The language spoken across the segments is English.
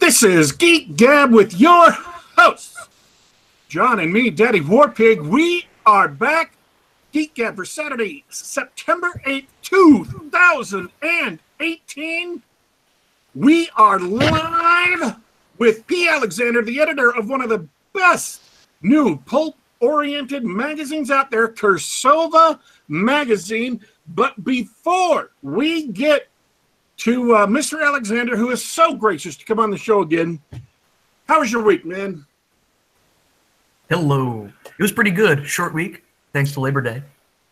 This is Geek Gab with your hosts, John and me, Daddy Warpig. We are back. Geek Gab for Saturday, September 8th, 2018. We are live with P. Alexander, the editor of one of the best new pulp-oriented magazines out there, Cirsova magazine. But before we get to Mr. Alexander, who is so gracious to come on the show again, how was your week, man? Hello. It was pretty good. Short week, thanks to Labor Day.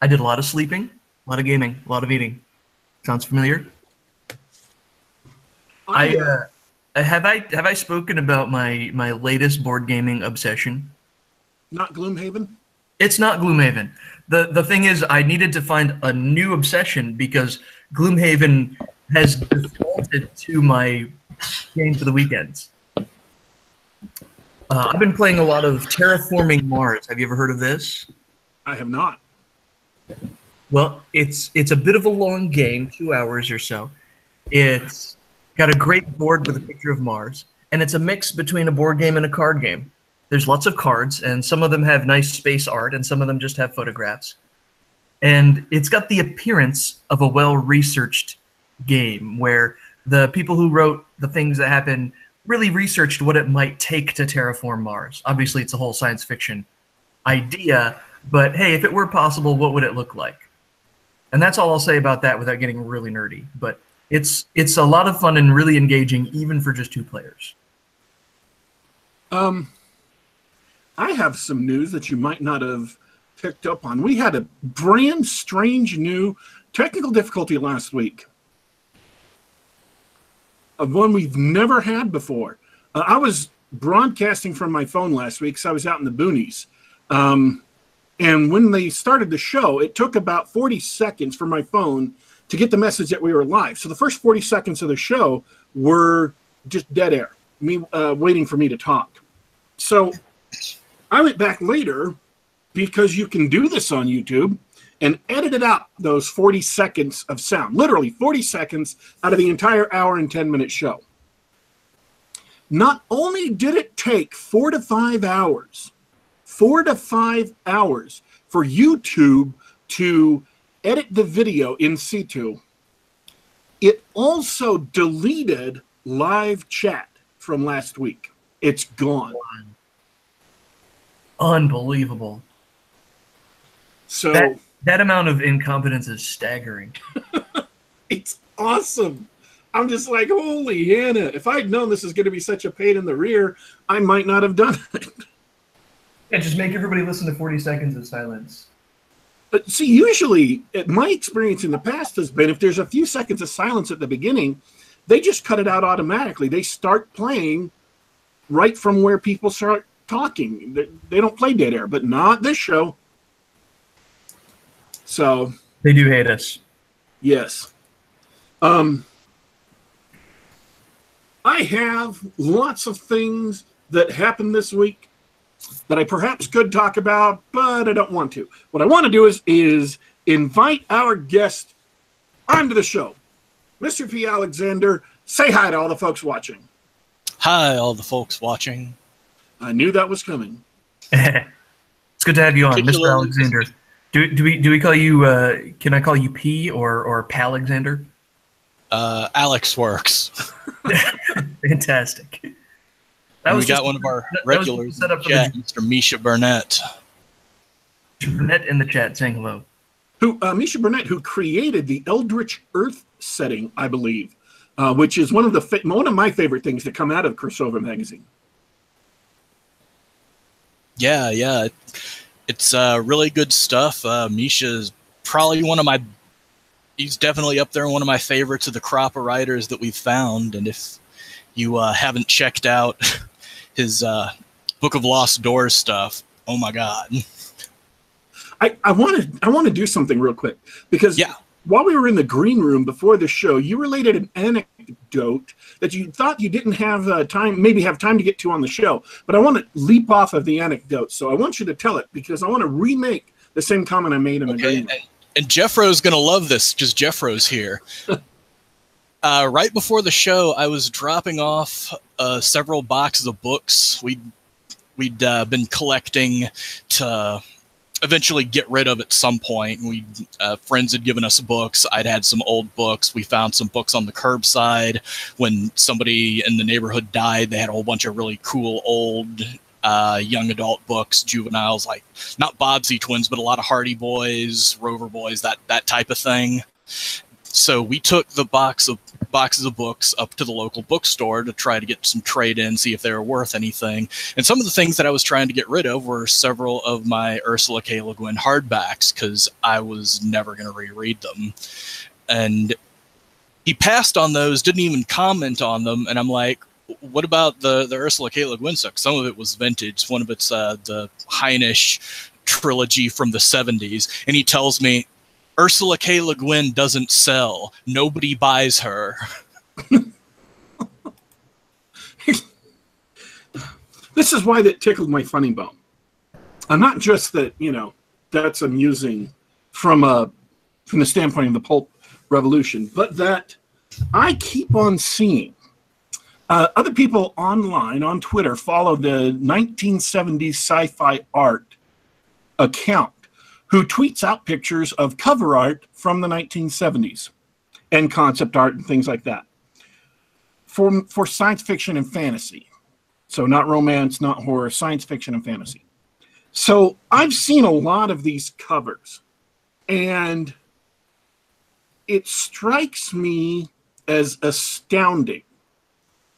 I did a lot of sleeping, a lot of gaming, a lot of eating. Sounds familiar? Have I spoken about my latest board gaming obsession? Not Gloomhaven? It's not Gloomhaven. The thing is, I needed to find a new obsession because Gloomhaven has defaulted to my game for the weekends. I've been playing a lot of Terraforming Mars. Have you ever heard of this? I have not. Well, it's a bit of a long game, 2 hours or so. It's got a great board with a picture of Mars, and it's a mix between a board game and a card game. There's lots of cards, and some of them have nice space art, and some of them just have photographs. And it's got the appearance of a well-researched game where the people who wrote the things that happen really researched what it might take to terraform Mars. Obviously, it's a whole science fiction idea, but hey, if it were possible, what would it look like? And that's all I'll say about that without getting really nerdy. But it's a lot of fun and really engaging, even for just 2 players. I have some news that you might not have picked up on. We had a brand strange new technical difficulty last week, of one we've never had before. I was broadcasting from my phone last week because I was out in the boonies. And when they started the show, it took about 40 seconds for my phone to get the message that we were live. So the first 40 seconds of the show were just dead air, me waiting for me to talk. So I went back later, because you can do this on YouTube, and edited out those 40 seconds of sound, literally 40 seconds out of the entire hour and 10-minute show. Not only did it take 4 to 5 hours for YouTube to edit the video in situ, it also deleted live chat from last week. It's gone. Unbelievable. So that amount of incompetence is staggering. It's awesome. I'm just like, holy Hannah. If I'd known this is going to be such a pain in the rear, I might not have done it. Yeah, just make everybody listen to 40 seconds of silence. But see, usually, my experience in the past has been if there's a few seconds of silence at the beginning, they just cut it out automatically. They start playing right from where people start talking. They don't play dead air, but not this show. So they do hate us. Yes. I have lots of things that happened this week that I perhaps could talk about, but I don't want to. What I want to do is invite our guest onto the show. Mr. P. Alexander, say hi to all the folks watching. Hi, all the folks watching. I knew that was coming. It's good to have you on, Mr. Alexander. Do we call you? Can I call you P or Palexander? Alex works. Fantastic. We got one of our regulars in the chat, Mr. Misha Burnett. Burnett in the chat saying hello. Misha Burnett, who created the Eldritch Earth setting, I believe, which is one of my favorite things that come out of Cirsova magazine. Yeah. It's really good stuff. Misha's probably he's definitely up there, one of my favorites of the crop of writers that we've found. And if you haven't checked out his Book of Lost Doors stuff, oh my God. I want to do something real quick, because while we were in the green room before the show, you related an anecdote that you thought you didn't have time to get to on the show. But I want to leap off of the anecdote, so I want you to tell it, because I want to remake the same comment I made in the green room. And Jeffro's going to love this, because Jeffro's here. Right before the show, I was dropping off several boxes of books we'd been collecting to eventually get rid of at some point. Friends had given us books. I'd had some old books. We found some books on the curbside. When somebody in the neighborhood died, they had a whole bunch of really cool old young adult books, juveniles, like not Bobbsey Twins, but a lot of Hardy Boys, Rover Boys, that type of thing. So we took the boxes of books up to the local bookstore to try to get some trade-in, see if they were worth anything. And some of the things that I was trying to get rid of were several of my Ursula K. Le Guin hardbacks, because I was never going to reread them. And he passed on those, didn't even comment on them, and I'm like, what about the Ursula K. Le Guin stuff? Some of it was vintage. One of it's the Heinisch trilogy from the 70s. And he tells me, Ursula K. Le Guin doesn't sell. Nobody buys her. This is why that tickled my funny bone. Not just that, that's amusing from the standpoint of the pulp revolution, but that I keep on seeing other people online on Twitter follow the 1970s sci-fi art account, who tweets out pictures of cover art from the 1970s and concept art and things like that for science fiction and fantasy. So not romance, not horror, science fiction and fantasy. So I've seen a lot of these covers, and it strikes me as astounding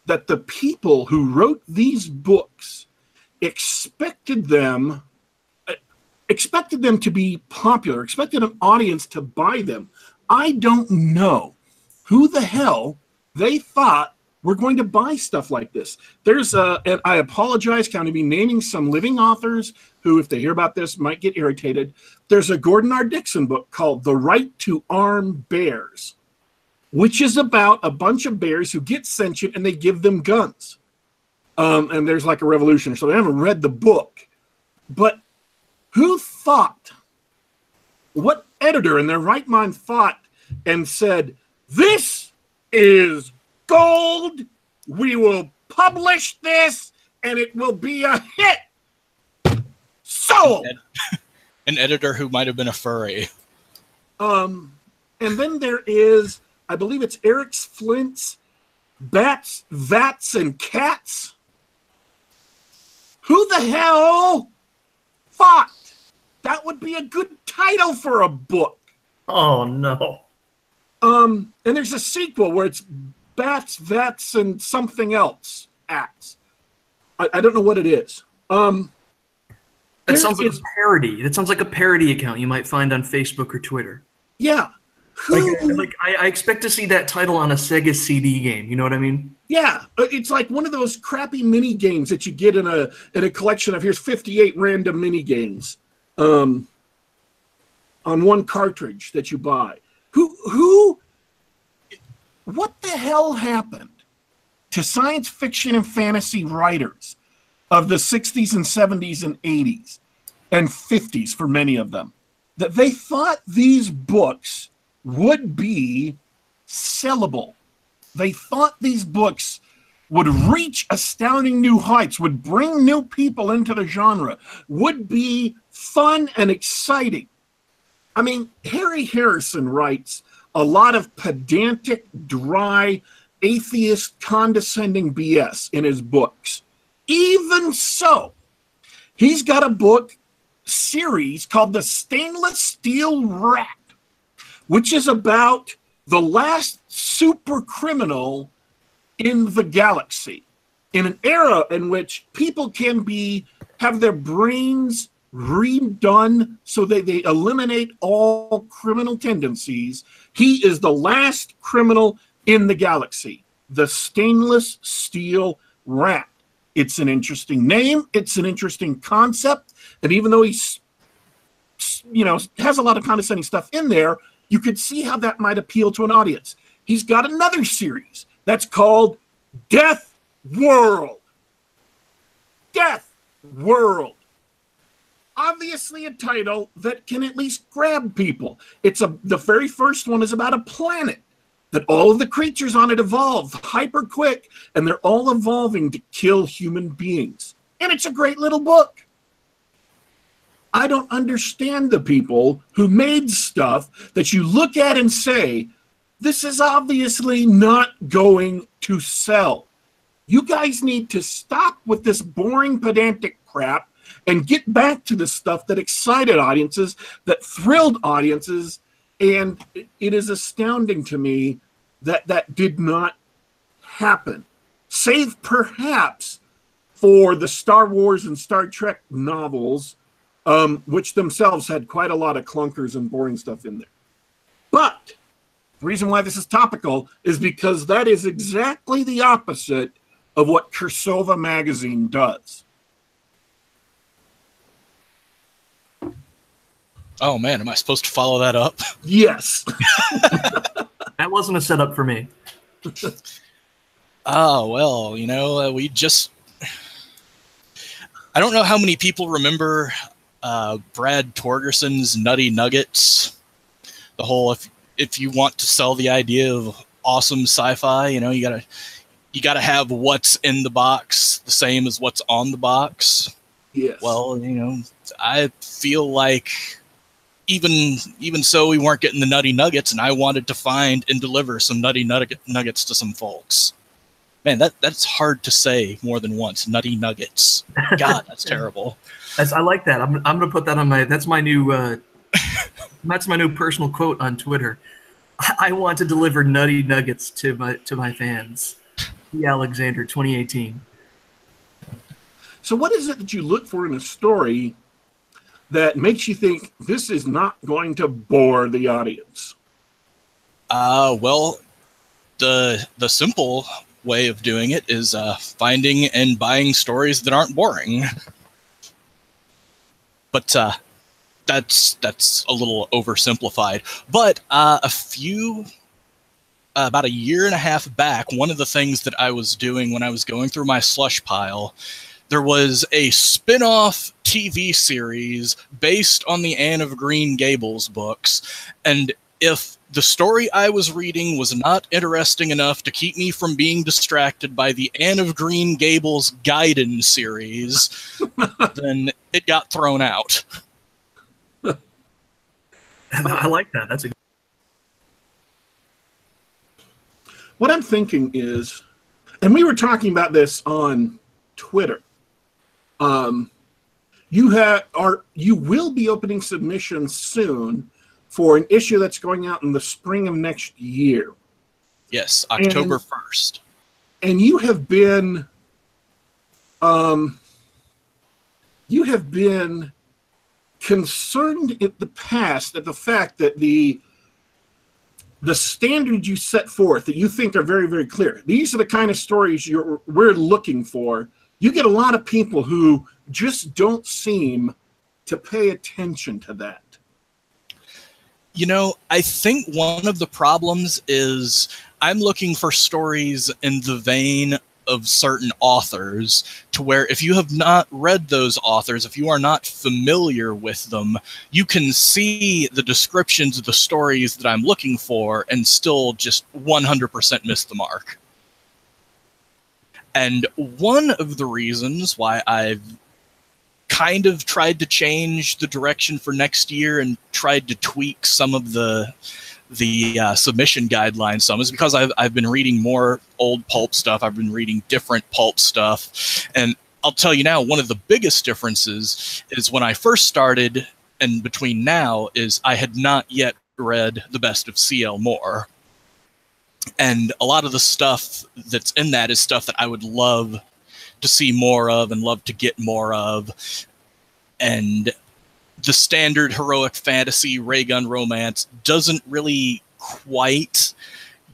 that the people who wrote these books expected them to be popular, expected an audience to buy them. I don't know who the hell they thought were going to buy stuff like this. And I apologize, kind of be naming some living authors who, if they hear about this, might get irritated. There's a Gordon R. Dixon book called The Right to Arm Bears, which is about a bunch of bears who get sentient and they give them guns. And there's like a revolution. So I haven't read the book, but who thought, what editor in their right mind thought and said, this is gold, we will publish this, and it will be a hit? Sold! An editor who might have been a furry. And then there is, I believe it's Eric Flint's Bats, Vats, and Cats. Who the hell thought that would be a good title for a book? Oh, no. And there's a sequel where it's Bats, Vats, and something else acts. I don't know what it is. That sounds like a parody. That sounds like a parody account you might find on Facebook or Twitter. Yeah. I expect to see that title on a Sega CD game. You know what I mean? Yeah. It's like one of those crappy mini games that you get in a collection of, here's 58 random mini games on one cartridge that you buy. What the hell happened to science fiction and fantasy writers of the 60s and 70s and 80s and 50s, for many of them, that they thought these books would be sellable? They thought these books would reach astounding new heights, would bring new people into the genre, would be fun and exciting. I mean, Harry Harrison writes a lot of pedantic, dry, atheist, condescending BS in his books. Even so, he's got a book series called The Stainless Steel Rat, which is about the last super criminal in the galaxy, in an era in which people can have their brains redone so that they eliminate all criminal tendencies. He is the last criminal in the galaxy, the Stainless Steel Rat. It's an interesting name. It's an interesting concept. And even though he's, has a lot of condescending stuff in there, you could see how that might appeal to an audience. He's got another series that's called Death World. Death World. Obviously a title that can at least grab people. The very first one is about a planet that all of the creatures on it evolve hyper quick, and they're all evolving to kill human beings. And it's a great little book. I don't understand the people who made stuff that you look at and say, this is obviously not going to sell. You guys need to stop with this boring, pedantic crap and get back to the stuff that excited audiences, that thrilled audiences. And it is astounding to me that that did not happen, save perhaps for the Star Wars and Star Trek novels, which themselves had quite a lot of clunkers and boring stuff in there. But the reason why this is topical is because that is exactly the opposite of what Cirsova magazine does. Oh man, am I supposed to follow that up? Yes. That wasn't a setup for me. Oh, well, you know, we just... I don't know how many people remember Brad Torgerson's Nutty Nuggets. The whole, if you want to sell the idea of awesome sci-fi, you know, you gotta have what's in the box the same as what's on the box. Yes. Well, you know, I feel like even so, we weren't getting the Nutty Nuggets, and I wanted to find and deliver some Nutty Nuggets to some folks. Man, that's hard to say more than once. Nutty Nuggets. God, that's terrible. I like that. I'm gonna put that on my. That's my new. That's my new personal quote on Twitter. I want to deliver Nutty Nuggets to my fans. E. Alexander, 2018. So, what is it that you look for in a story that makes you think this is not going to bore the audience? Well, the simple way of doing it is finding and buying stories that aren't boring. But that's a little oversimplified. But about a year and a half back, one of the things that I was doing when I was going through my slush pile, there was a spin-off TV series based on the Anne of Green Gables books, and if the story I was reading was not interesting enough to keep me from being distracted by the Anne of Green Gables Gaiden series, then it got thrown out. I like that. That's a. What I'm thinking is, and we were talking about this on Twitter, you will be opening submissions soon for an issue that's going out in the spring of next year. Yes, October 1st. And you have been concerned in the past at the fact that the standards you set forth that you think are very, very clear. These are the kind of stories we're looking for. You get a lot of people who just don't seem to pay attention to that. You know, I think one of the problems is I'm looking for stories in the vein of certain authors, to where if you have not read those authors, if you are not familiar with them, you can see the descriptions of the stories that I'm looking for and still just 100% miss the mark. And one of the reasons why I've kind of tried to change the direction for next year and tried to tweak some of the submission guidelines some is because I've been reading more old pulp stuff. I've been reading different pulp stuff. And I'll tell you now, one of the biggest differences is when I first started and between now is I had not yet read the best of C.L. Moore. And a lot of the stuff that's in that is stuff that I would love to see more of and love to get more of. And the standard heroic fantasy ray gun romance doesn't really quite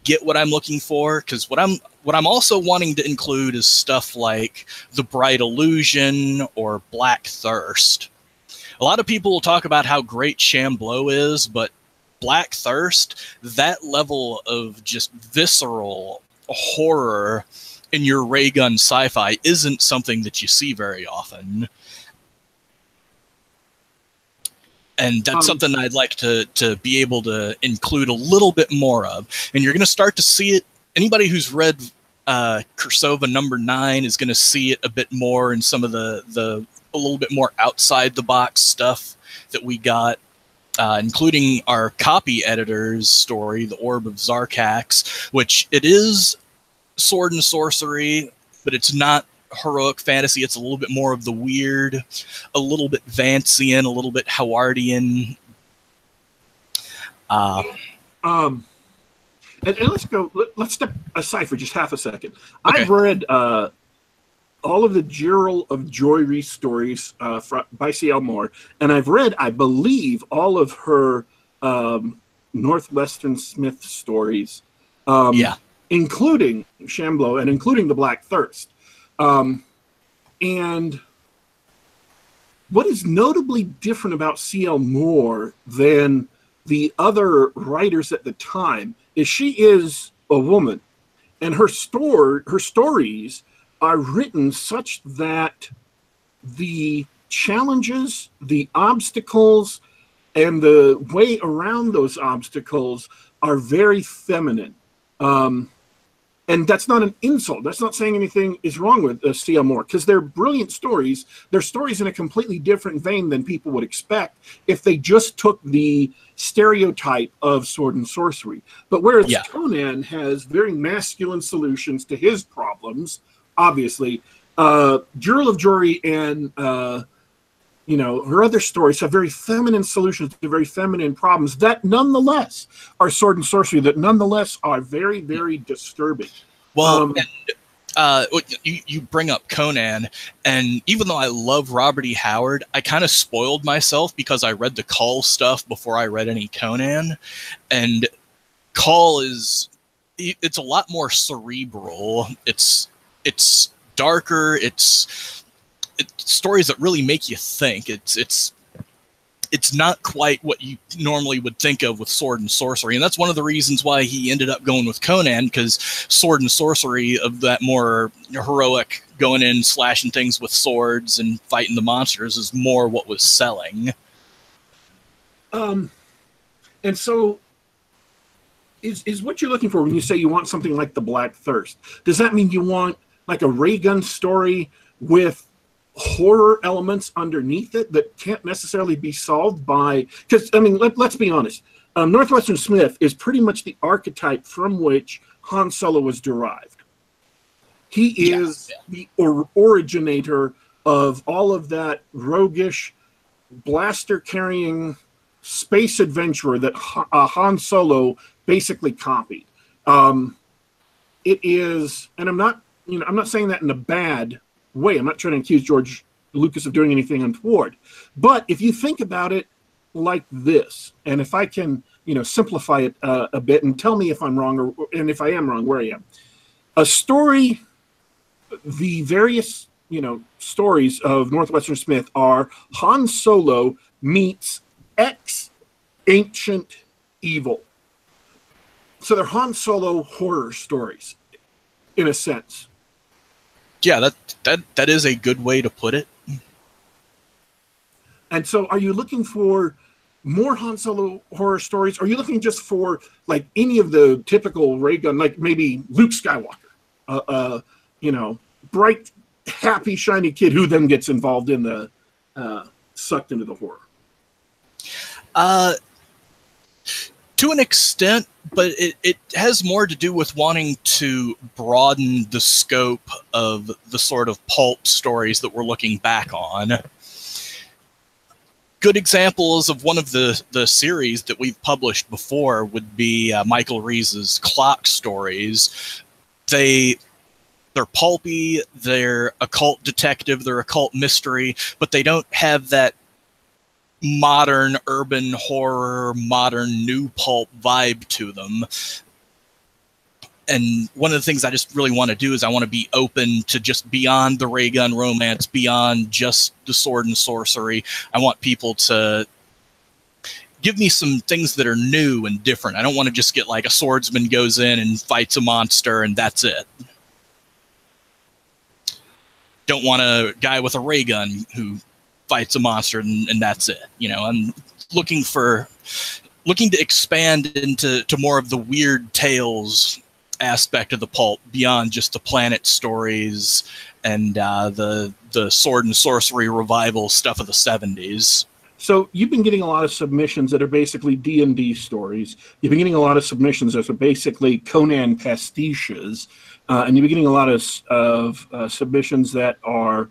get what I'm looking for, because what I'm also wanting to include is stuff like The Bright Illusion or Black Thirst. A lot of people will talk about how great Shambleau is, but Black Thirst, that level of just visceral horror in your ray gun sci-fi isn't something that you see very often. And that's something I'd like to be able to include a little bit more of. And you're going to start to see it. Anybody who's read Cirsova #9 is going to see it a bit more in some of the a little bit more outside the box stuff that we got, including our copy editor's story, The Orb of Zarkax, which it is sword and sorcery, but it's not heroic fantasy. It's a little bit more of the weird, a little bit Vancian, a little bit Howardian. And let's step aside for just half a second. Okay. I've read all of the Gerald of Joy Reese stories by C.L. Moore, and I've read, I believe, all of her Northwestern Smith stories, including Shamblo and including The Black Thirst. And what is notably different about C.L. Moore than the other writers at the time is she is a woman, and her stories are written such that the challenges, the obstacles, and the way around those obstacles are very feminine. And that's not an insult. That's not saying anything is wrong with C.L. Moore, because they're brilliant stories. They're stories in a completely different vein than people would expect if they just took the stereotype of sword and sorcery. But whereas Conan has very masculine solutions to his problems, obviously, Gerald of Jory and her other stories have very feminine solutions to very feminine problems that nonetheless are sword and sorcery, that nonetheless are very, very disturbing. Well, you bring up Conan, and even though I love Robert E. Howard, I kind of spoiled myself because I read the Cull stuff before I read any Conan, and Cull it's a lot more cerebral. It's darker. It's stories that really make you think. It's not quite what you normally would think of with sword and sorcery, and that's one of the reasons why he ended up going with Conan, because sword and sorcery of that more heroic, going in, slashing things with swords and fighting the monsters is more what was selling. And so is what you're looking for when you say you want something like The Black Thirst? Does that mean you want like a ray gun story with horror elements underneath it that can't necessarily be solved by, because I mean, let's be honest, Northwestern Smith is pretty much the archetype from which Han Solo was derived. He is the originator of all of that roguish, blaster carrying space adventurer that Han Solo basically copied. It is, and I'm not saying that in a bad way. I'm not trying to accuse George Lucas of doing anything untoward. But if you think about it like this, and if I can, simplify it a bit and tell me if I'm wrong, and if I am wrong, where I am. A story, the various, stories of Northwestern Smith are Han Solo meets ancient evil. So they're Han Solo horror stories, in a sense. Yeah, that is a good way to put it. And so are you looking for more Han Solo horror stories? Or are you looking just for like any of the typical ray gun, like maybe Luke Skywalker, bright, happy, shiny kid who then gets involved in the sucked into the horror? To an extent, but it has more to do with wanting to broaden the scope of the sort of pulp stories that we're looking back on. Good examples of one of the series that we've published before would be Michael Reese's Clock stories. They're pulpy, they're occult detective, they're occult mystery, but they don't have that modern urban horror, modern new pulp vibe to them. And one of the things I just really want to do is I want to be open to just beyond the ray gun romance, beyond just the sword and sorcery. I want people to give me some things that are new and different. I don't want to just get like a swordsman goes in and fights a monster and that's it. Don't want a guy with a ray gun who fights a monster and that's it. And looking to expand into more of the weird tales aspect of the pulp beyond just the planet stories and the sword and sorcery revival stuff of the 70s. So you've been getting a lot of submissions that are basically D&D stories. You've been getting a lot of submissions that are basically Conan pastiches, and you've been getting a lot of submissions that are,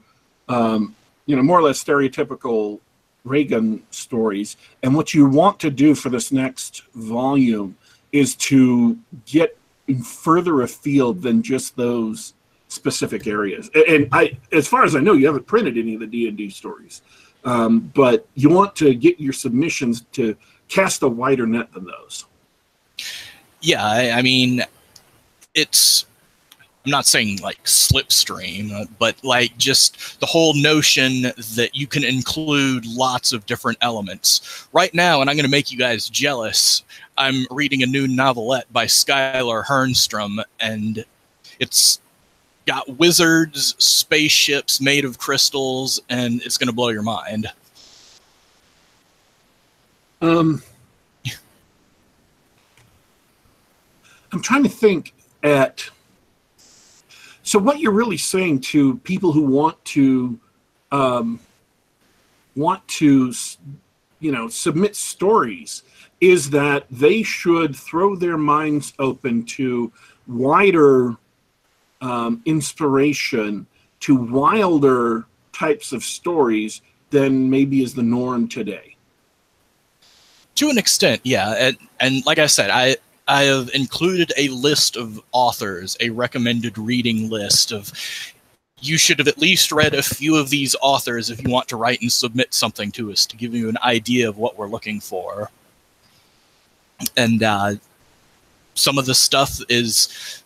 more or less stereotypical Reagan stories. And what you want to do for this next volume is to get further afield than just those specific areas. And as far as I know, you haven't printed any of the D&D stories. But you want to get your submissions to cast a wider net than those. Yeah, I mean, I'm not saying like slipstream, but like just the whole notion that you can include lots of different elements. Right now, and I'm going to make you guys jealous, I'm reading a new novelette by Skylar Hernstrom, and it's got wizards, spaceships made of crystals, and it's going to blow your mind. I'm trying to think at... So what you're really saying to people who want to submit stories is that they should throw their minds open to wider inspiration, to wilder types of stories than maybe is the norm today. To an extent, yeah. And like I said, I have included a list of authors, a recommended reading list of, you should have at least read a few of these authors if you want to write and submit something to us, to give you an idea of what we're looking for. And some of the stuff is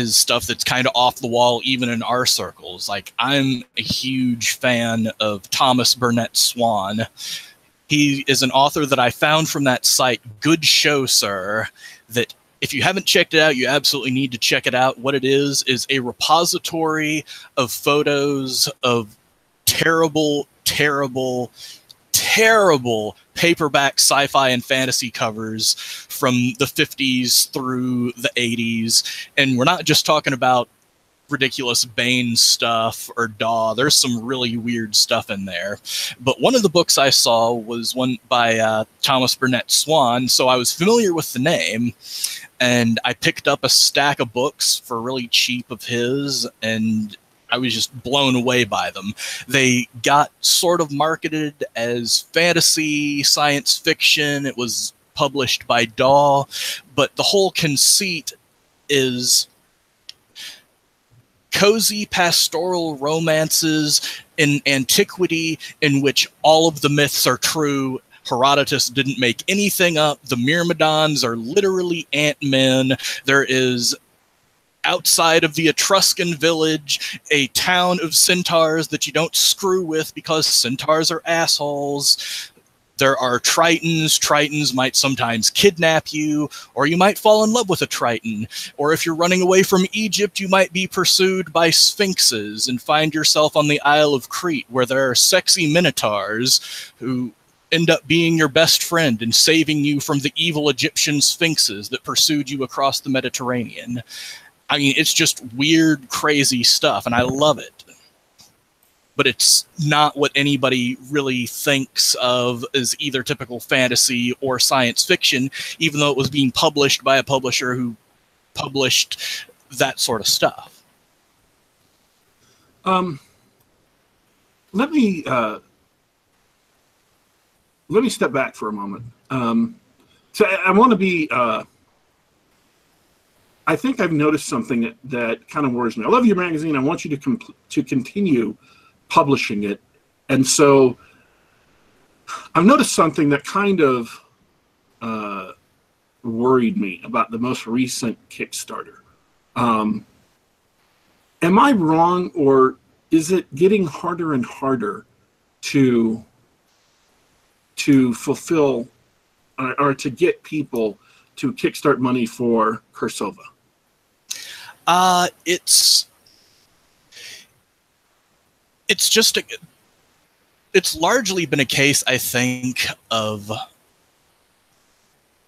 stuff that's kind of off the wall even in our circles. Like, I'm a huge fan of Thomas Burnett Swan. He is an author that I found from that site, Good Show Sir, that if you haven't checked it out, you absolutely need to check it out. What it is a repository of photos of terrible, terrible, terrible paperback sci-fi and fantasy covers from the 50s through the 80s. And we're not just talking about ridiculous Bane stuff or Daw. There's some really weird stuff in there. But one of the books I saw was one by Thomas Burnett Swan, so I was familiar with the name, and I picked up a stack of books for really cheap of his, and I was just blown away by them. They got sort of marketed as fantasy, science fiction. It was published by Daw, but the whole conceit is cozy pastoral romances in antiquity in which all of the myths are true. Herodotus didn't make anything up. The Myrmidons are literally ant-men. There is, outside of the Etruscan village, a town of centaurs that you don't screw with because centaurs are assholes. There are tritons. Tritons might sometimes kidnap you, or you might fall in love with a triton. Or if you're running away from Egypt, you might be pursued by sphinxes and find yourself on the Isle of Crete, where there are sexy minotaurs who end up being your best friend and saving you from the evil Egyptian sphinxes that pursued you across the Mediterranean. I mean, it's just weird, crazy stuff, and I love it. But it's not what anybody really thinks of as either typical fantasy or science fiction, even though it was being published by a publisher who published that sort of stuff. Let me step back for a moment. So I want to be... I think I've noticed something that kind of worries me. I love your magazine. I want you to continue publishing it. And so I've noticed something that kind of worried me about the most recent Kickstarter. Am I wrong, or is it getting harder and harder to fulfill or to get people to kickstart money for Cirsova? It's just it's largely been a case, I think, of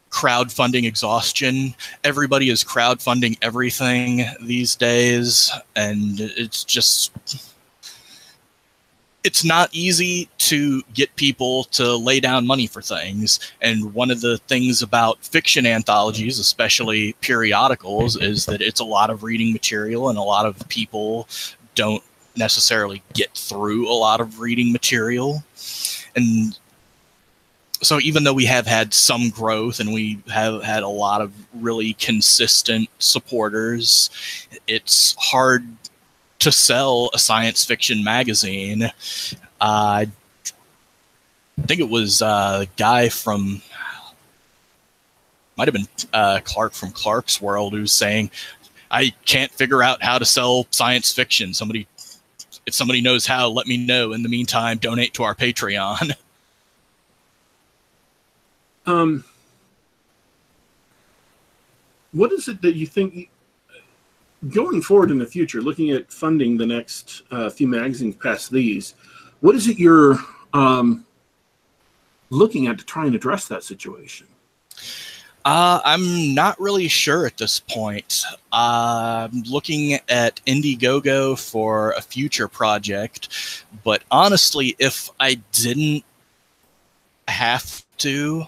crowdfunding exhaustion. Everybody is crowdfunding everything these days, and it's not easy to get people to lay down money for things. And one of the things about fiction anthologies, especially periodicals, is that it's a lot of reading material, and a lot of people don't necessarily get through a lot of reading material. And so even though we have had some growth and we have had a lot of really consistent supporters, it's hard to sell a science fiction magazine. I think it was a guy from, might have been Clark from Clark's World, who's saying, I can't figure out how to sell science fiction. If somebody knows how, let me know. In the meantime, donate to our Patreon. What is it that you think, going forward in the future, looking at funding the next few magazines past these, what is it you're looking at to try and address that situation? I'm not really sure at this point. I'm looking at Indiegogo for a future project, but honestly, if I didn't have to,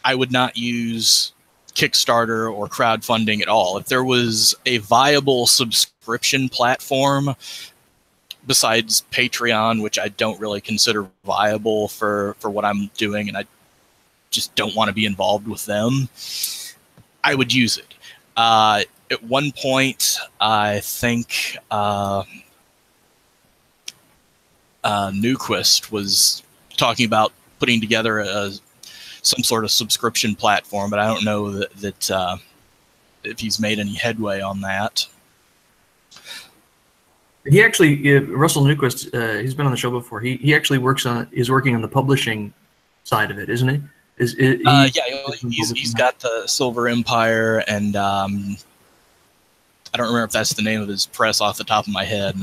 I would not use Kickstarter or crowdfunding at all. If there was a viable subscription platform besides Patreon, which I don't really consider viable for what I'm doing, and I just don't want to be involved with them, I would use it. At one point, I think Newquist was talking about putting together some sort of subscription platform, but I don't know that if he's made any headway on that. He actually, Russell Newquist, he's been on the show before. He actually is working on the publishing side of it, isn't he? He's got the Silver Empire, and I don't remember if that's the name of his press off the top of my head,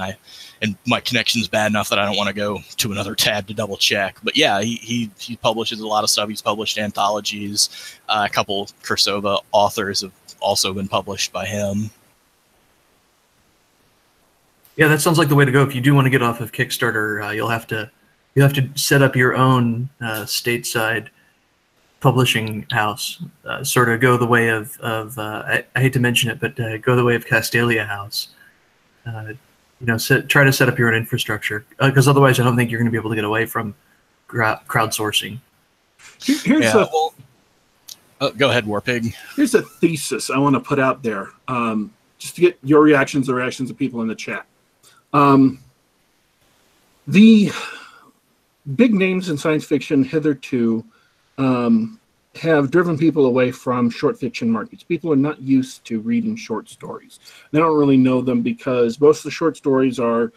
and my connection's bad enough that I don't want to go to another tab to double check. But yeah, he publishes a lot of stuff. He's published anthologies. A couple Cirsova authors have also been published by him. Yeah, that sounds like the way to go. If you do want to get off of Kickstarter, you'll have to set up your own stateside publishing house, sort of go the way of I hate to mention it, but go the way of Castalia House. Try to set up your own infrastructure, because otherwise I don't think you're going to be able to get away from crowdsourcing. Go ahead, Warpig. Here's a thesis I want to put out there, just to get your reactions, the reactions of people in the chat. The big names in science fiction hitherto have driven people away from short fiction markets. People are not used to reading short stories. They don't really know them because most of the short stories are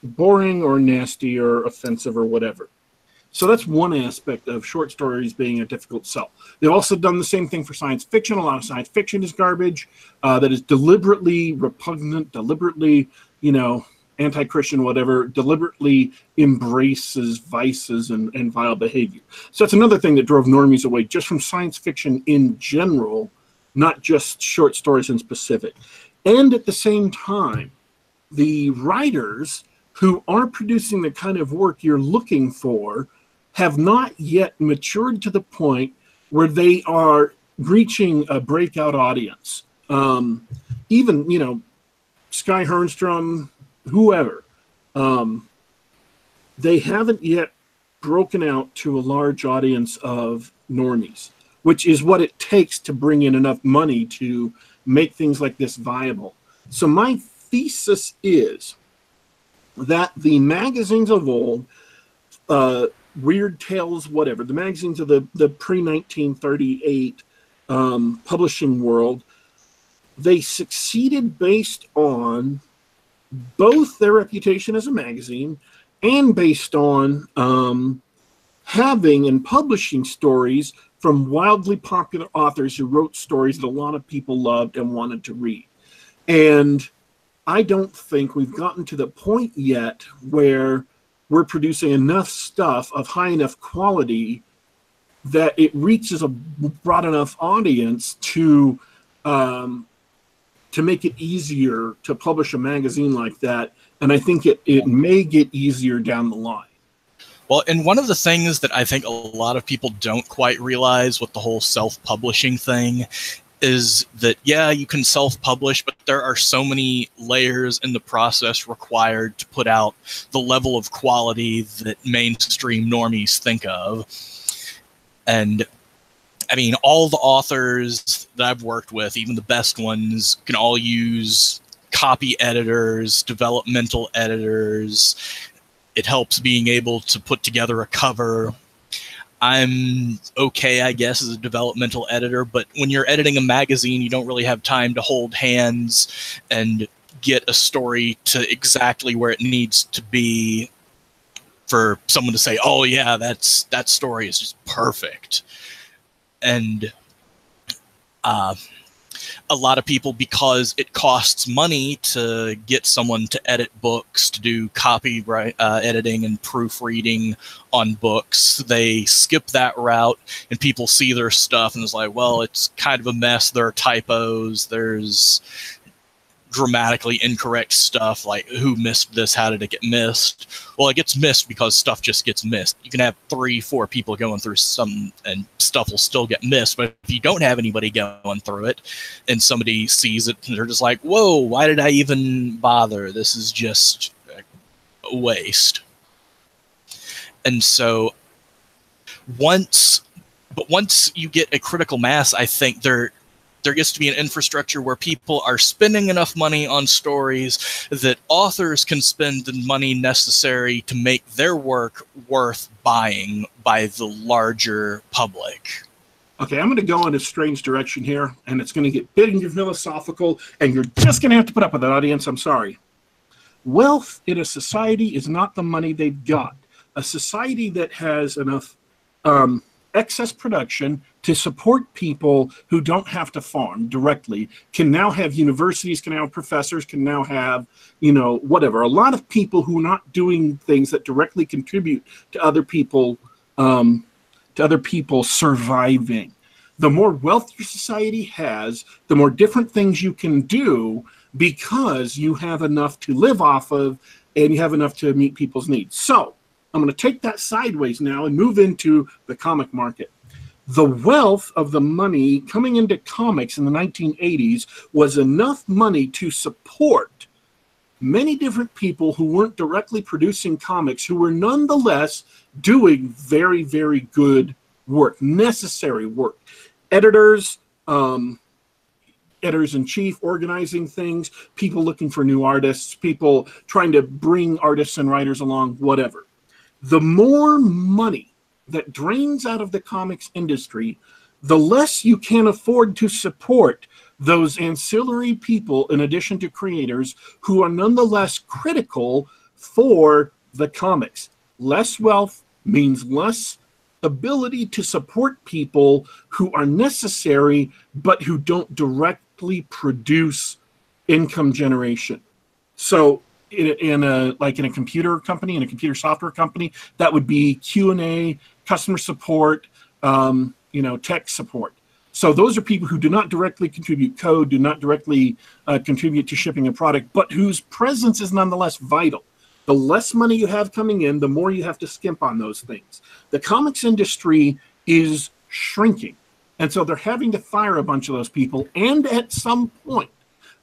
boring or nasty or offensive or whatever. So that's one aspect of short stories being a difficult sell. They've also done the same thing for science fiction. A lot of science fiction is garbage that is deliberately repugnant, deliberately, anti-Christian, whatever, deliberately embraces vices and vile behavior. So that's another thing that drove normies away just from science fiction in general, not just short stories in specific. And at the same time, the writers who are producing the kind of work you're looking for have not yet matured to the point where they are reaching a breakout audience. Even, Sky Hernstrom, whoever, they haven't yet broken out to a large audience of normies, which is what it takes to bring in enough money to make things like this viable. So my thesis is that the magazines of old, Weird Tales, whatever, the magazines of the pre-1938 publishing world, they succeeded based on both their reputation as a magazine and based on having and publishing stories from wildly popular authors who wrote stories that a lot of people loved and wanted to read. And I don't think we've gotten to the point yet where we're producing enough stuff of high enough quality that it reaches a broad enough audience to make it easier to publish a magazine like that. And I think it may get easier down the line. Well, and one of the things that I think a lot of people don't quite realize with the whole self-publishing thing is that, yeah, you can self-publish, but there are so many layers in the process required to put out the level of quality that mainstream normies think of. And I mean, all the authors that I've worked with, even the best ones, can all use copy editors, developmental editors. It helps being able to put together a cover. I'm okay, I guess, as a developmental editor, but when you're editing a magazine, you don't really have time to hold hands and get a story to exactly where it needs to be for someone to say, oh yeah, that story is just perfect. And a lot of people, because it costs money to get someone to edit books, to do copyright editing and proofreading on books, they skip that route, and people see their stuff and it's like, well, it's kind of a mess. There are typos. There's grammatically incorrect stuff, like who missed this, how did it get missed? Well, it gets missed because stuff just gets missed. You can have 3-4 people going through some and stuff will still get missed, but if you don't have anybody going through it and somebody sees it, they're just like, whoa, why did I even bother? This is just a waste. And so once you get a critical mass, I think there gets to be an infrastructure where people are spending enough money on stories that authors can spend the money necessary to make their work worth buying by the larger public. Okay, I'm going to go in a strange direction here, and it's going to get big and philosophical, and you're just going to have to put up with it, audience. I'm sorry. Wealth in a society is not the money they've got. A society that has enough excess production to support people who don't have to farm directly can now have universities, can now have professors, can now have, whatever. A lot of people who are not doing things that directly contribute to other people surviving. The more wealth your society has, the more different things you can do because you have enough to live off of and you have enough to meet people's needs. So I'm going to take that sideways now and move into the comic market. The wealth of the money coming into comics in the 1980s was enough money to support many different people who weren't directly producing comics, who were nonetheless doing very, very good work, necessary work. Editors, editors-in-chief organizing things, people looking for new artists, people trying to bring artists and writers along, whatever. The more money that drains out of the comics industry, the less you can afford to support those ancillary people in addition to creators who are nonetheless critical for the comics. Less wealth means less ability to support people who are necessary but who don't directly produce income generation. So in a computer company, in a computer software company, that would be Q&A, customer support, tech support. So those are people who do not directly contribute code, do not directly contribute to shipping a product, but whose presence is nonetheless vital. The less money you have coming in, the more you have to skimp on those things. The comics industry is shrinking, and so they're having to fire a bunch of those people, and at some point,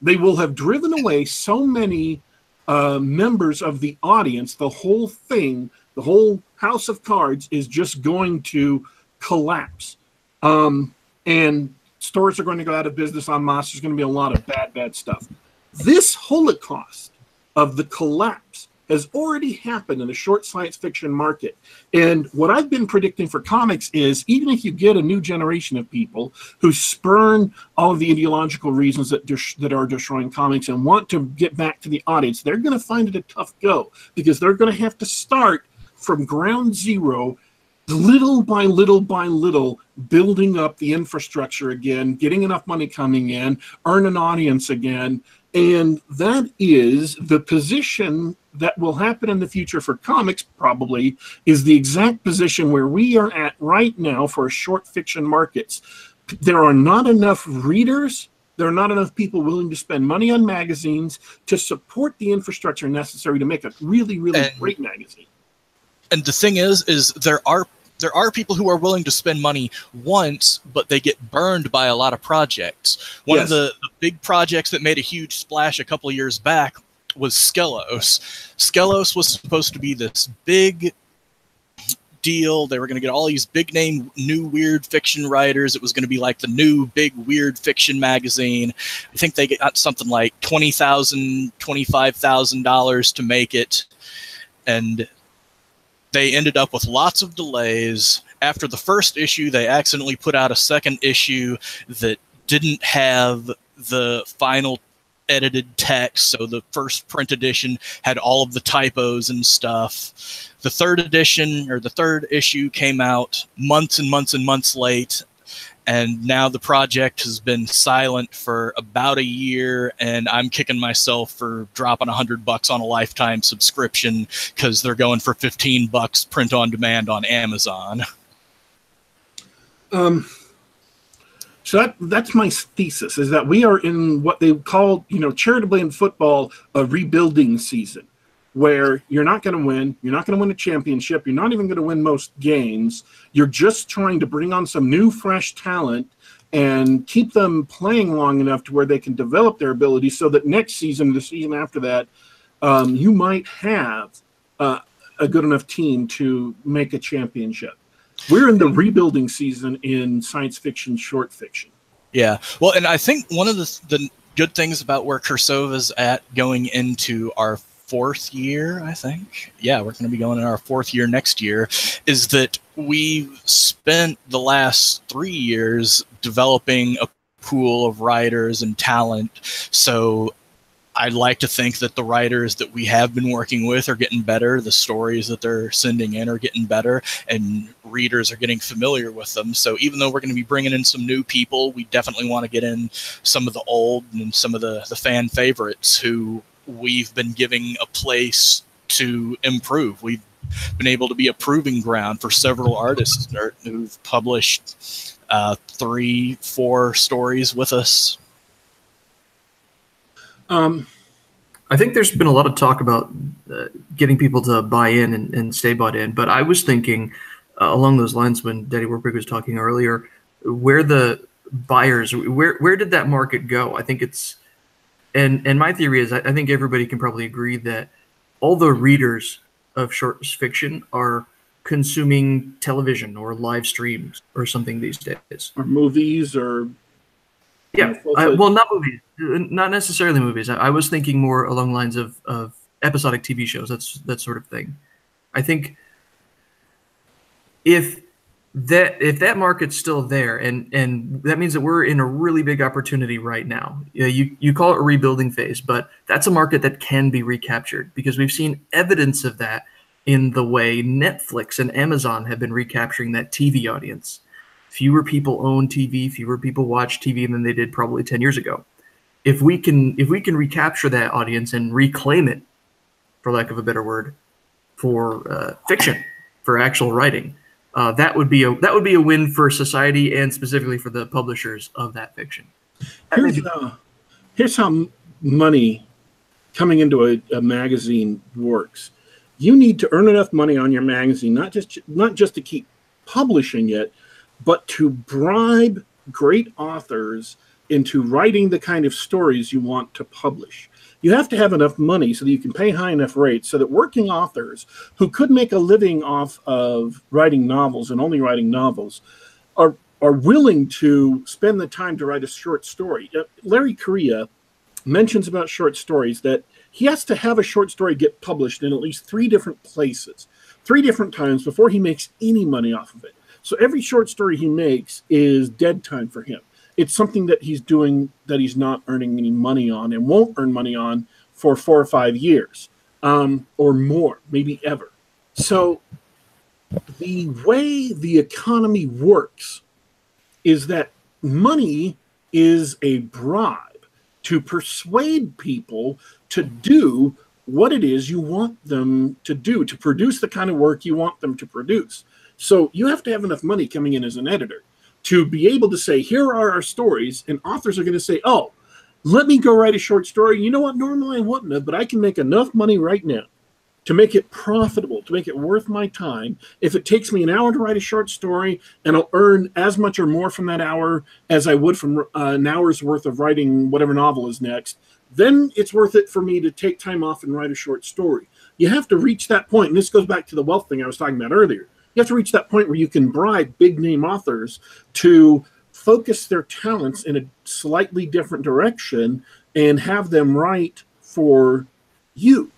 they will have driven away so many members of the audience, the whole thing, the whole house of cards is just going to collapse. And stores are going to go out of business en masse. There's going to be a lot of bad stuff. This holocaust of the collapse has already happened in the short science fiction market. And what I've been predicting for comics is even if you get a new generation of people who spurn all of the ideological reasons that are destroying comics and want to get back to the audience, they're going to find it a tough go because they're going to have to start from ground zero, little by little, building up the infrastructure again, getting enough money coming in, earn an audience again, And that is the position that will happen in the future for comics, probably, is the exact position where we are at right now for short fiction markets. There are not enough readers. There are not enough people willing to spend money on magazines to support the infrastructure necessary to make a really, really great magazine. And the thing is there are people who are willing to spend money once, but they get burned by a lot of projects. One of the big projects that made a huge splash a couple of years back was Skelos. Skelos was supposed to be this big deal. They were going to get all these big name new weird fiction writers. It was going to be like the new big weird fiction magazine. I think they got something like $20,000, $25,000 to make it. And they ended up with lots of delays. After the first issue, they accidentally put out a second issue that didn't have the final edited text, so the first print edition had all of the typos and stuff. The third edition, or the third issue, came out months and months and months late, and now the project has been silent for about a year, and I'm kicking myself for dropping $100 on a lifetime subscription because they're going for $15 print on demand on Amazon. So that's my thesis, is that we are in what they call, charitably in football, a rebuilding season, where you're not going to win. You're not going to win a championship. You're not even going to win most games. You're just trying to bring on some new, fresh talent and keep them playing long enough to where they can develop their ability so that next season, the season after that, you might have a good enough team to make a championship. We're in the rebuilding season in science fiction, short fiction. Yeah. Well, and I think one of the good things about where Cirsova's at going into our fourth year, I think. Yeah, we're going to be going in our fourth year next year, is that we've spent the last 3 years developing a pool of writers and talent. So I'd like to think that the writers that we have been working with are getting better. The stories that they're sending in are getting better, and readers are getting familiar with them. So even though we're going to be bringing in some new people, we definitely want to get in some of the old and some of the fan favorites who we've been giving a place to improve. We've been able to be a proving ground for several artists who've published 3-4 stories with us. I think there's been a lot of talk about getting people to buy in and stay bought in, but I was thinking along those lines when Daddy Warpig was talking earlier, where the buyers, where did that market go? I think it's, and my theory is I think everybody can probably agree that all the readers of short fiction are consuming television or live streams or something these days. Or movies or... Yeah, well, not movies, not necessarily movies. I was thinking more along lines of episodic TV shows, that sort of thing. I think if that market's still there, and that means that we're in a really big opportunity right now. You call it a rebuilding phase, but that's a market that can be recaptured because we've seen evidence of that in the way Netflix and Amazon have been recapturing that TV audience. Fewer people own TV, fewer people watch TV than they did probably 10 years ago. If we can recapture that audience and reclaim it, for lack of a better word, for fiction, for actual writing, that would be a win for society and specifically for the publishers of that fiction. Here's how money coming into a magazine works. You need to earn enough money on your magazine, not just to keep publishing it, but to bribe great authors into writing the kind of stories you want to publish. You have to have enough money so that you can pay high enough rates so that working authors who could make a living off of writing novels and only writing novels are willing to spend the time to write a short story. Larry Correia mentions about short stories that he has to have a short story get published in at least 3 different places, 3 different times before he makes any money off of it. So every short story he makes is dead time for him. It's something that he's doing that he's not earning any money on and won't earn money on for 4 or 5 years or more, maybe ever. So the way the economy works is that money is a bribe. to persuade people to do what it is you want them to do, to produce the kind of work you want them to produce. So you have to have enough money coming in as an editor to be able to say, here are our stories, and authors are going to say, oh, let me go write a short story. You know what? Normally I wouldn't have, but I can make enough money right now to make it profitable, to make it worth my time. If it takes me an hour to write a short story and I'll earn as much or more from that hour as I would from an hour's worth of writing whatever novel is next, then it's worth it for me to take time off and write a short story. You have to reach that point, and this goes back to the wealth thing I was talking about earlier. You have to reach that point where you can bribe big name authors to focus their talents in a slightly different direction and have them write for you.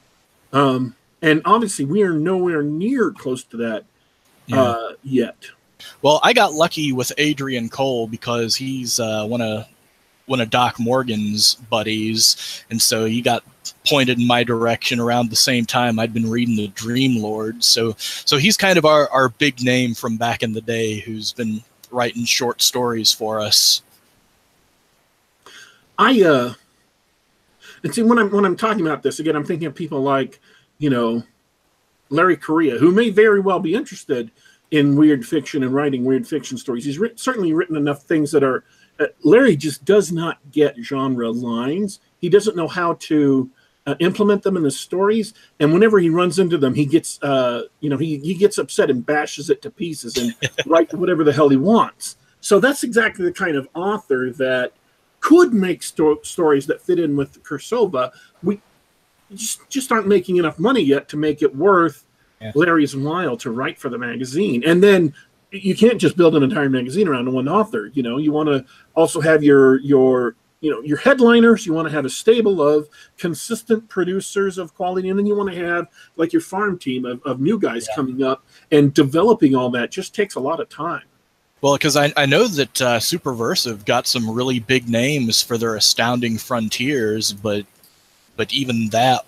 And obviously, we are nowhere near close to that yet. Well, I got lucky with Adrian Cole because he's one of Doc Morgan's buddies, and so he got pointed in my direction around the same time I'd been reading The Dream Lord. So he's kind of our big name from back in the day who's been writing short stories for us. And see, when I'm talking about this again, I'm thinking of people like, Larry Correia, who may very well be interested in weird fiction and writing weird fiction stories. He's certainly written enough things that are. Larry just does not get genre lines. He doesn't know how to implement them in the stories, and whenever he runs into them, he gets he gets upset and bashes it to pieces and writes whatever the hell he wants. So that's exactly the kind of author that could make stories that fit in with the Cirsova. We just aren't making enough money yet to make it worth Larry's while to write for the magazine. And then you can't just build an entire magazine around one author. You want to also have your headliners. You want to have a stable of consistent producers of quality, and then you want to have like your farm team of new guys coming up, and developing all that just takes a lot of time. Well, because I know that Superversive got some really big names for their Astounding Frontiers, but even that,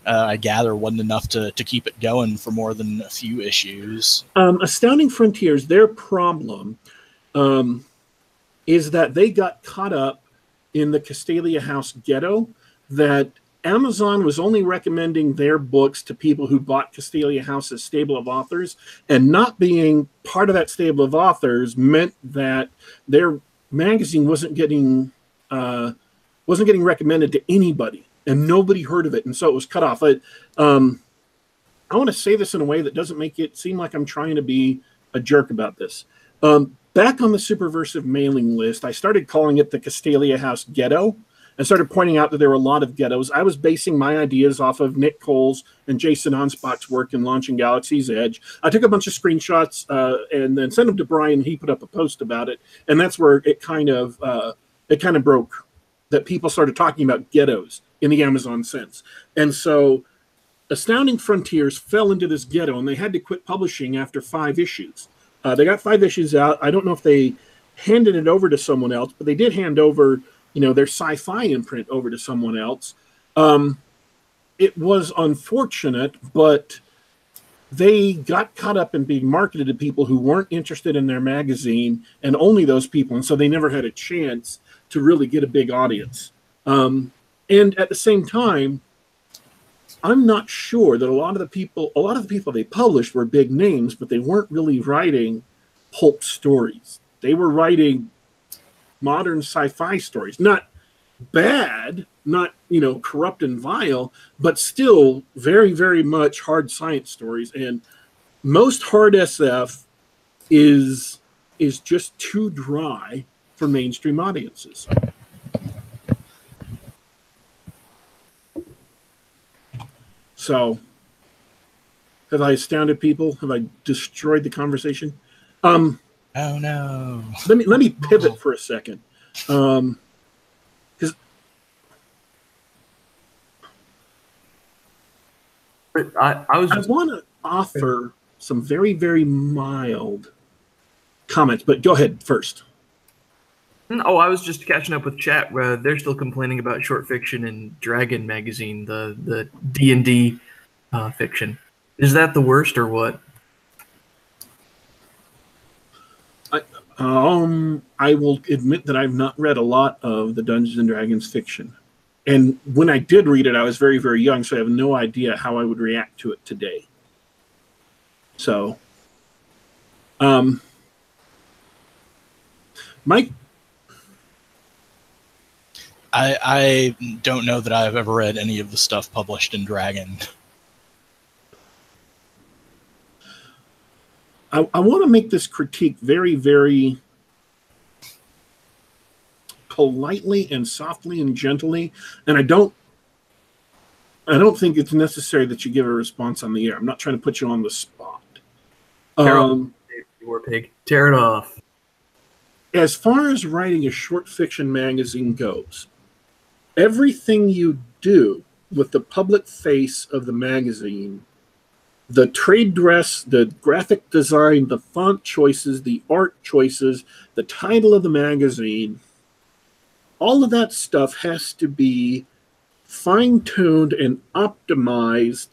I gather, wasn't enough to keep it going for more than a few issues. Astounding Frontiers, their problem is that they got caught up in the Castalia House ghetto, that Amazon was only recommending their books to people who bought Castalia House's stable of authors, and not being part of that stable of authors meant that their magazine wasn't getting recommended to anybody, and nobody heard of it, and so it was cut off. I want to say this in a way that doesn't make it seem like I'm trying to be a jerk about this. Back on the Superversive mailing list, I started calling it the Castalia House Ghetto, and started pointing out that there were a lot of ghettos. I was basing my ideas off of Nick Cole's and Jason Onspach's work in Launching Galaxy's Edge. I took a bunch of screenshots and then sent them to Brian. He put up a post about it, and that's where it kind of broke, that people started talking about ghettos in the Amazon sense. And so Astounding Frontiers fell into this ghetto, and they had to quit publishing after 5 issues. They got 5 issues out. I don't know if they handed it over to someone else, but they did hand over their sci-fi imprint over to someone else. It was unfortunate, but they got caught up in being marketed to people who weren't interested in their magazine, and only those people, and so they never had a chance to really get a big audience. And at the same time, I'm not sure that a lot of the people they published were big names, but they weren't really writing pulp stories. They were writing modern sci-fi stories. Not bad, not corrupt and vile, but still very, very much hard science stories. And most hard SF is just too dry for mainstream audiences. So, have I astounded people? Have I destroyed the conversation? Oh no! Let me pivot for a second, because I want to offer some very, very mild comments, but go ahead first. Oh, I was just catching up with chat. They're still complaining about short fiction in Dragon magazine, the D&D fiction. Is that the worst or what? I will admit that I've not read a lot of the Dungeons and Dragons fiction. And when I did read it, I was very, very young, so I have no idea how I would react to it today. So, Mike? I don't know that I've ever read any of the stuff published in Dragon. I want to make this critique very, very politely and softly and gently, and I don't think it's necessary that you give a response on the air. I'm not trying to put you on the spot. Warpig, tear it off. As far as writing a short fiction magazine goes, everything you do with the public face of the magazine, the trade dress, the graphic design, the font choices, the art choices, the title of the magazine, all of that stuff has to be fine-tuned and optimized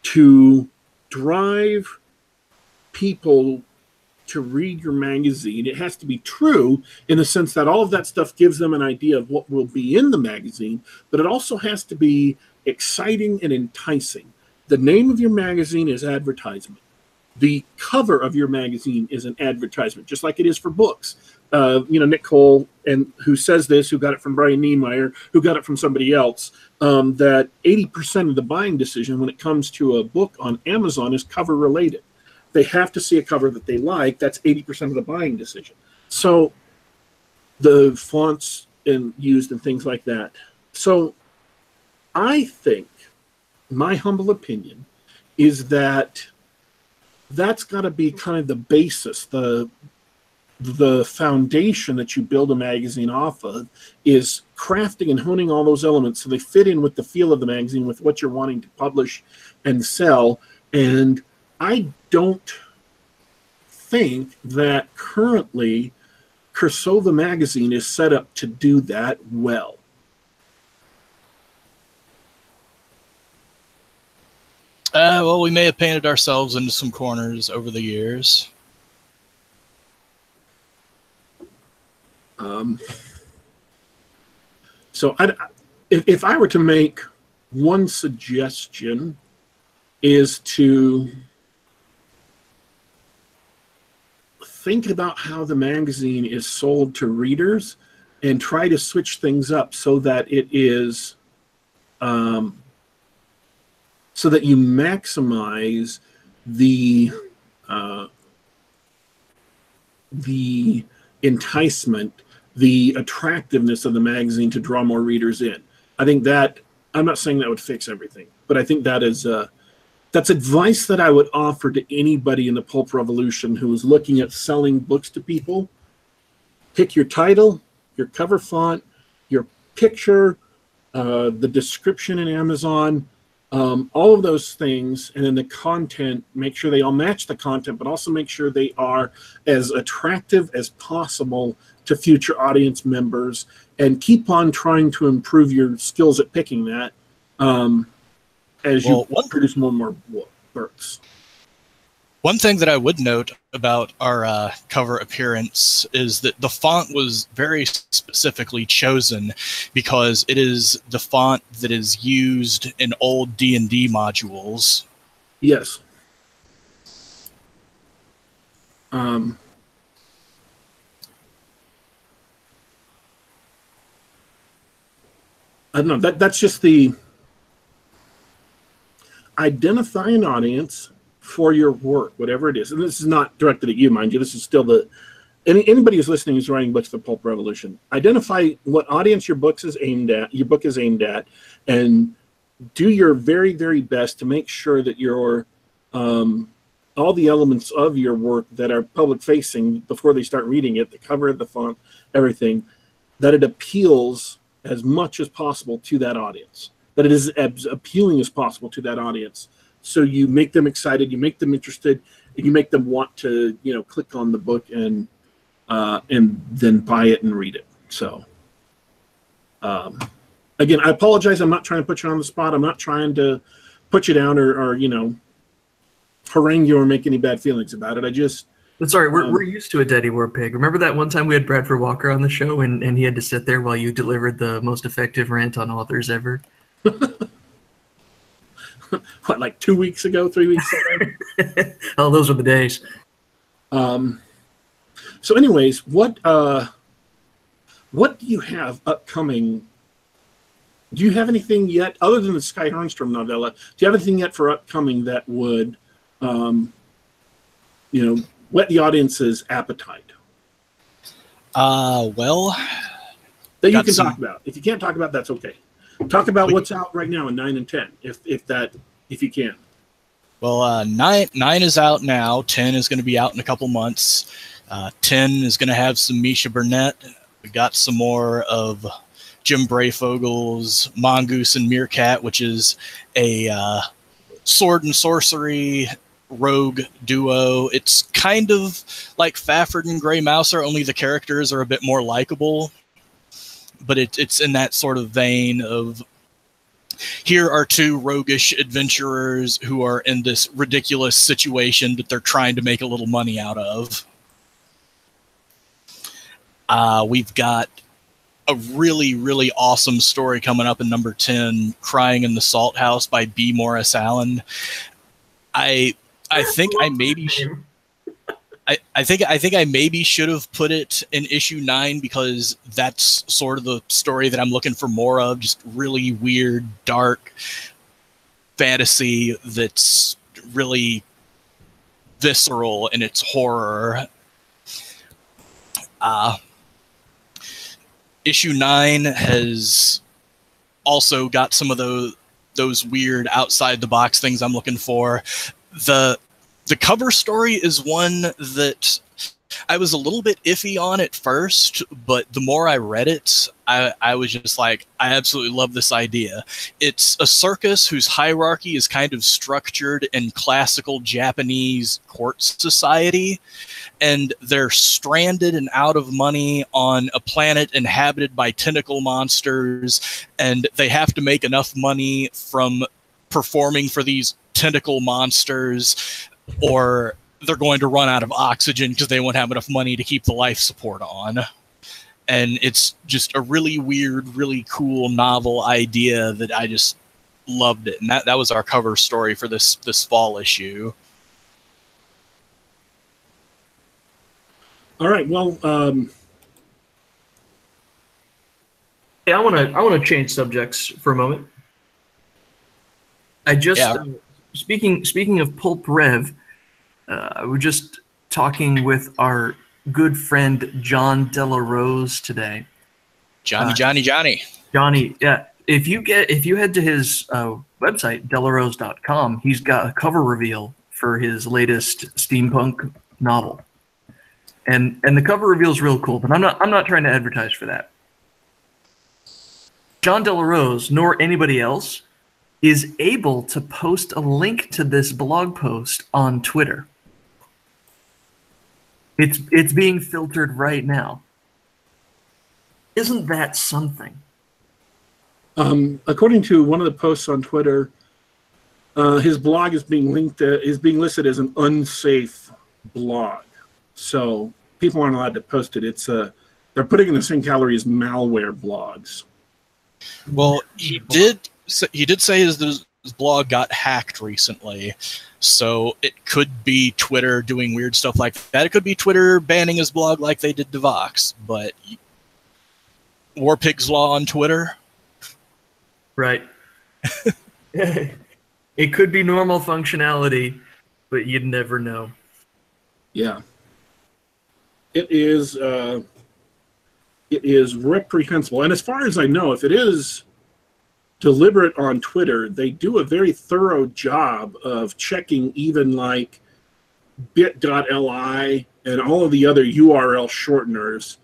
to drive people to read your magazine. It has to be true in the sense that all of that stuff gives them an idea of what will be in the magazine, but it also has to be exciting and enticing. The name of your magazine is advertisement. The cover of your magazine is an advertisement, just like it is for books. Nick Cole, and who says this, who got it from Brian Niemeyer, who got it from somebody else, that 80% of the buying decision when it comes to a book on Amazon is cover related. They have to see a cover that they like. That's 80% of the buying decision. So the fonts used and things like that. So I think, my humble opinion, is that that's got to be kind of the basis, the foundation that you build a magazine off of, is crafting and honing all those elements so they fit in with the feel of the magazine, with what you're wanting to publish and sell. And I don't think that currently Cirsova magazine is set up to do that well. Well, we may have painted ourselves into some corners over the years. So if I were to make one suggestion, is to think about how the magazine is sold to readers and try to switch things up so that it is so that you maximize the enticement, the attractiveness of the magazine to draw more readers in. I think that, I'm not saying that would fix everything, but I think that is that's advice that I would offer to anybody in the pulp revolution who is looking at selling books to people. Pick your title, your cover font, your picture, the description in Amazon, all of those things, and then the content, make sure they all match the content, but also make sure they are as attractive as possible to future audience members, and keep on trying to improve your skills at picking that as you produce more and more books. One thing that I would note about our cover appearance is that the font was very specifically chosen because it is the font that is used in old D&D modules. Yes. I don't know. That's just the identify an audience for your work, whatever it is. And this is not directed at you, mind you. This is still anybody who's listening who's writing books for Pulp Revolution. Identify what audience your book is aimed at, and do your very, very best to make sure that your all the elements of your work that are public facing before they start reading it, the cover, the font, everything, that it appeals as much as possible to that audience, that it is as appealing as possible to that audience. So you make them excited, you make them interested, and you make them want to, click on the book and then buy it and read it. So, again, I apologize. I'm not trying to put you on the spot. I'm not trying to put you down or harangue you or make any bad feelings about it. Sorry, we're used to a Daddy Warpig. Remember that one time we had Bradford Walker on the show and he had to sit there while you delivered the most effective rant on authors ever? What, like 2 weeks ago, 3 weeks ago? Oh, those were the days. So anyways, what do you have upcoming? Do you have anything yet, other than the Sky Hernstrom novella, do you have anything yet for upcoming that would, whet the audience's appetite? Well, that you can talk about. If you can't talk about, that's okay. Talk about what's out right now in 9 and 10, if you can. Well, 9 is out now. 10 is going to be out in a couple months. 10 is going to have some Misha Burnett. We got some more of Jim Brayfogel's Mongoose and Meerkat, which is a sword and sorcery rogue duo. It's kind of like Fafford and Grey Mouser, only the characters are a bit more likable. But it's in that sort of vein of, here are two roguish adventurers who are in this ridiculous situation that they're trying to make a little money out of. We've got a really, really awesome story coming up in number 10, Crying in the Salt House by B. Morris Allen. I think I maybe I think I maybe should have put it in issue 9 because that's sort of the story that I'm looking for more of. Just really weird, dark fantasy that's really visceral in its horror. Issue 9 has also got some of those weird outside the box things I'm looking for. The cover story is one that I was a little bit iffy on at first, but the more I read it, I was just like, I absolutely love this idea. It's a circus whose hierarchy is kind of structured in classical Japanese court society, and they're stranded and out of money on a planet inhabited by tentacle monsters, and they have to make enough money from performing for these tentacle monsters, or they're going to run out of oxygen because they won't have enough money to keep the life support on. And it's just a really weird, really cool novel idea that I just loved it. And that was our cover story for this fall issue. All right. Well, hey, I want to change subjects for a moment. I just speaking of Pulp Rev, we're just talking with our good friend John Della Rose today. Johnny. Johnny, yeah. If you head to his website delarose.com, he's got a cover reveal for his latest steampunk novel, and the cover reveal is real cool. But I'm not trying to advertise for that. John Della Rose, nor anybody else, is able to post a link to this blog post on Twitter. It's being filtered right now. Isn't that something? According to one of the posts on Twitter, his blog is being listed as an unsafe blog. So people aren't allowed to post it. They're putting in the same category as malware blogs. Well, he did say his blog got hacked recently, so it could be Twitter doing weird stuff like that. It could be Twitter banning his blog like they did to Vox, but Warpig's Law on Twitter. Right. It could be normal functionality, but you'd never know. Yeah. It is reprehensible. And as far as I know, if it is deliberate on Twitter, they do a very thorough job of checking even like bit.li and all of the other URL shorteners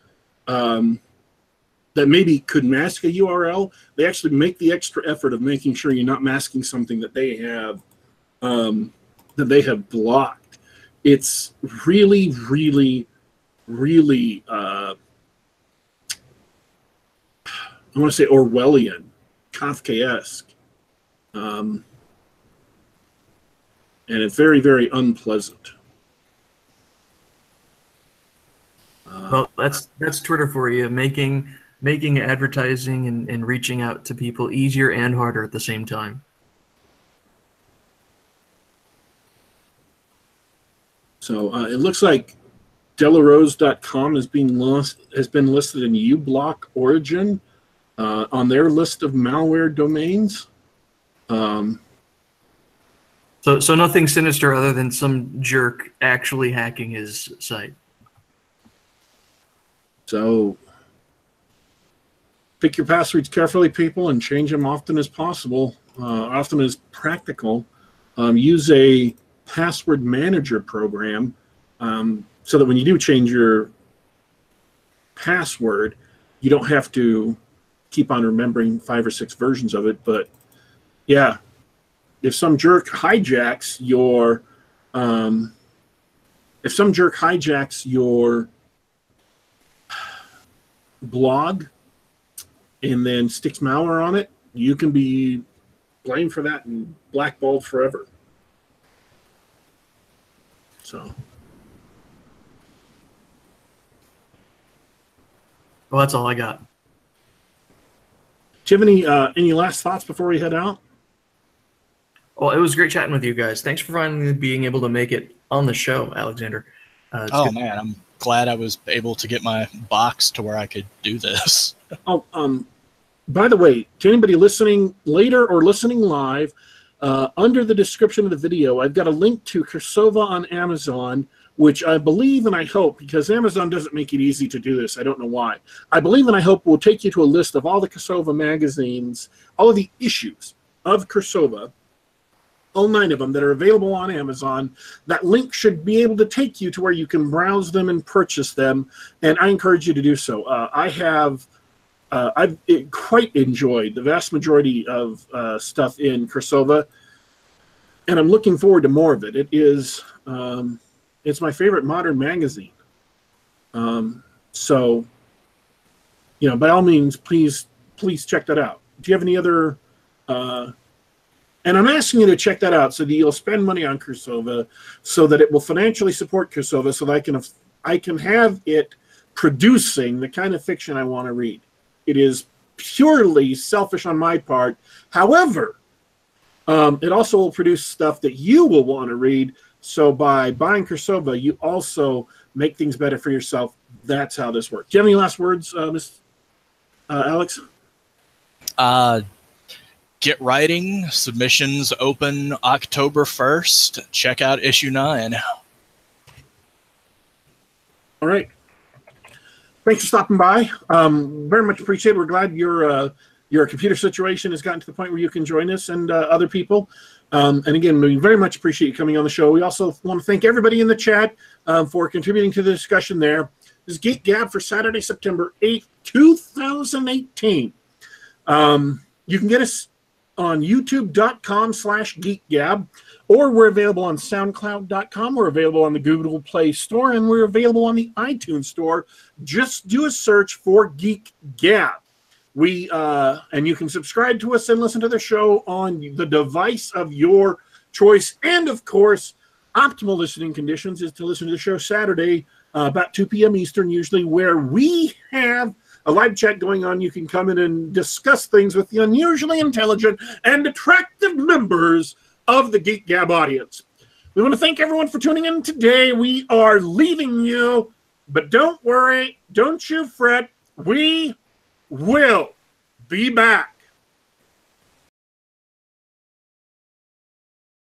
that maybe could mask a URL. They actually make the extra effort of making sure you're not masking something that they have blocked. It's really, really, really I want to say Orwellian, Kafkaesque, and it's very, very unpleasant. Well, that's Twitter for you, making advertising and reaching out to people easier and harder at the same time. So it looks like Delarose.com has been listed in uBlock Origin on their list of malware domains. So nothing sinister other than some jerk actually hacking his site. So pick your passwords carefully, people, and change them often as possible, often as practical. Use a password manager program so that when you do change your password, you don't have to keep on remembering 5 or 6 versions of it. But yeah, if some jerk hijacks your blog and then sticks malware on it, you can be blamed for that and blackballed forever. So, well, that's all I got. Do you have any last thoughts before we head out? Well, it was great chatting with you guys. Thanks for finally being able to make it on the show, Alexander. Oh, man, I'm glad I was able to get my box to where I could do this. By the way, to anybody listening later or listening live, under the description of the video, I've got a link to Cirsova on Amazon, which I believe and I hope, because Amazon doesn't make it easy to do this, I don't know why. I believe and I hope will take you to a list of all the Cirsova magazines, all of the issues of Cirsova, all 9 of them that are available on Amazon. That link should be able to take you to where you can browse them and purchase them, and I encourage you to do so. I've quite enjoyed the vast majority of stuff in Cirsova, and I'm looking forward to more of it. It is it's my favorite modern magazine. So, you know, by all means, please check that out. Do you have any other? And I'm asking you to check that out so that you'll spend money on Cirsova, so that it will financially support Cirsova, so that I can have it producing the kind of fiction I want to read. It is purely selfish on my part. However, it also will produce stuff that you will want to read. So by buying Cirsova, you also make things better for yourself. That's how this works. Do you have any last words, Miss Alex? Get writing. Submissions open October 1st. Check out issue 9. All right. Thanks for stopping by. Very much appreciated. We're glad your computer situation has gotten to the point where you can join us and other people. And again, we very much appreciate you coming on the show. We also want to thank everybody in the chat for contributing to the discussion there. This is Geek Gab for Saturday, September 8th, 2018. You can get us on youtube.com/geekgab, or we're available on soundcloud.com. We're available on the Google Play Store, and we're available on the iTunes Store. Just do a search for Geek Gab. And you can subscribe to us and listen to the show on the device of your choice. And of course, optimal listening conditions is to listen to the show Saturday about 2 p.m. Eastern, usually, where we have a live chat going on. You can come in and discuss things with the unusually intelligent and attractive members of the Geek Gab audience. We want to thank everyone for tuning in today. We are leaving you, but don't worry, don't you fret. We will be back.